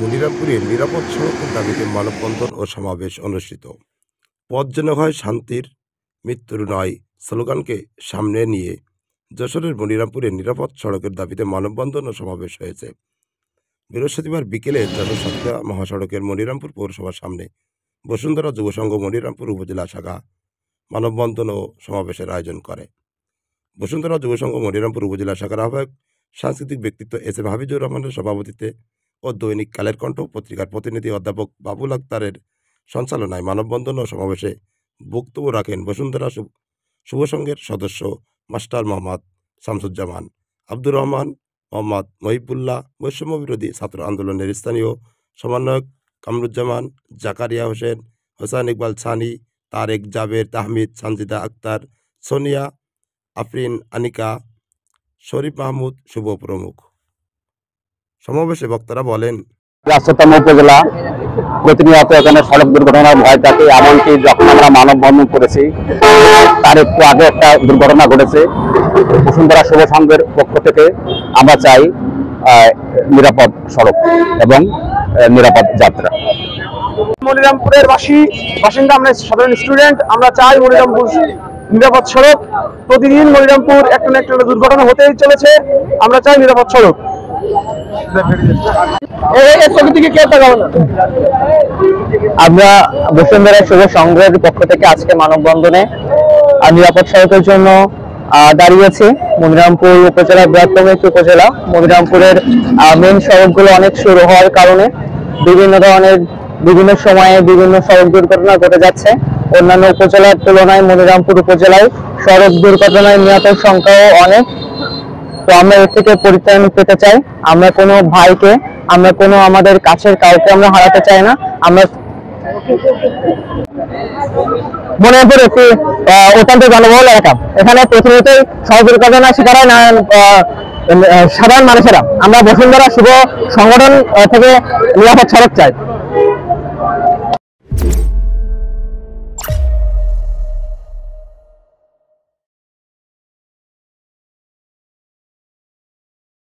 মনিরামপুরে নিরাপদ সড়কের দাবিতে মানববন্ধন ও সমাবেশ অনুষ্ঠিত। পথ যেন হয় শান্তির, মৃত্যুর নয় স্লোগানকে সামনে নিয়ে যশোরের মনিরামপুরে নিরাপদ সড়কের দাবিতে মানববন্ধন ও সমাবেশ হয়েছে। বৃহস্পতিবার বিকেলে যশোর সাতক্ষীরা মহাসড়কের মনিরামপুর পৌরসভার সামনে বসুন্ধরা যুবসংঘ মনিরামপুর উপজেলা শাখা মানববন্ধন ও সমাবেশের আয়োজন করে। বসুন্ধরা যুবসংঘ মনিরামপুর উপজেলা শাখার আহ্বায়ক সাংস্কৃতিক ব্যক্তিত্ব এস এম হাফিজুর রহমানের সভাপতিত্বে ও দৈনিক কালের কণ্ঠ পত্রিকার প্রতিনিধি অধ্যাপক বাবুল আক্তারের সঞ্চালনায় মানববন্ধন ও সমাবেশে বক্তব্য রাখেন বসুন্ধরা শুভ সংঘের সদস্য মাস্টার মোহাম্মদ শামসুজ্জামান, আব্দুর রহমান, মোহাম্মদ মহিবুল্লাহ, বৈষম্য বিরোধী ছাত্র আন্দোলনের স্থানীয় সমন্বয়ক কামরুজ্জামান, জাকারিয়া হোসেন, হোসেন ইকবাল ছানি, তারেক জাবের, তাহমিদ, সানজিদা আক্তার, সোনিয়া, আফরিন, আনিকা, শরীফ মাহমুদ, শুভ প্রমুখ। সমাবেশে বক্তারা বলেন, রাষ্ট্রতম উপজেলা প্রতিনিয়ত এখানে সড়ক দুর্ঘটনার ভয় থাকে। এমনকি যখন আমরা মানববন্ধন করেছি তার একটু আগে একটা দুর্ঘটনা ঘটেছে। বসুন্ধরা শুভ সংঘের পক্ষ থেকে আমরা চাই নিরাপদ সড়ক এবং নিরাপদ যাত্রা। মনিরামপুরের বাসিন্দা আমরা সাধারণ স্টুডেন্ট, আমরা চাই মনিরামপুর নিরাপদ সড়ক। প্রতিদিন মনিরামপুর একটা না একটা দুর্ঘটনা হতেই চলেছে, আমরা চাই নিরাপদ সড়ক। আমরা বসুন্ধরা শুভ সংঘের পক্ষ থেকে আজকে মানববন্ধনে নিরাপদ সড়কের জন্য দাঁড়িয়েছি। মনিরামপুর উপজেলা বৃহত্তম একটি উপজেলা। মনিরামপুরের মেন সড়কগুলো অনেক সরু হওয়ার কারণে বিভিন্ন সময়ে বিভিন্ন সড়ক দুর্ঘটনা ঘটে যাচ্ছে। অন্যান্য উপজেলার তুলনায় মনিরামপুর উপজেলায় সড়ক দুর্ঘটনায় নিহতের সংখ্যাও অনেক। তো আমরা এর থেকে পরিত্রাণ পেতে চাই। আমরা কোনো ভাইকে, আমরা কোনো আমাদের কাছের কাউকে আমরা হারাতে চাই না। আমরা মনিরামপুর একটি অত্যন্ত জনবহুল এলাকা। এখানে প্রতিনিয়তই সড়ক দুর্ঘটনার শিকার হয় সাধারণ মানুষেরা। আমরা বসুন্ধরা শুভ সংগঠন থেকে নিরাপদ সড়ক চাই।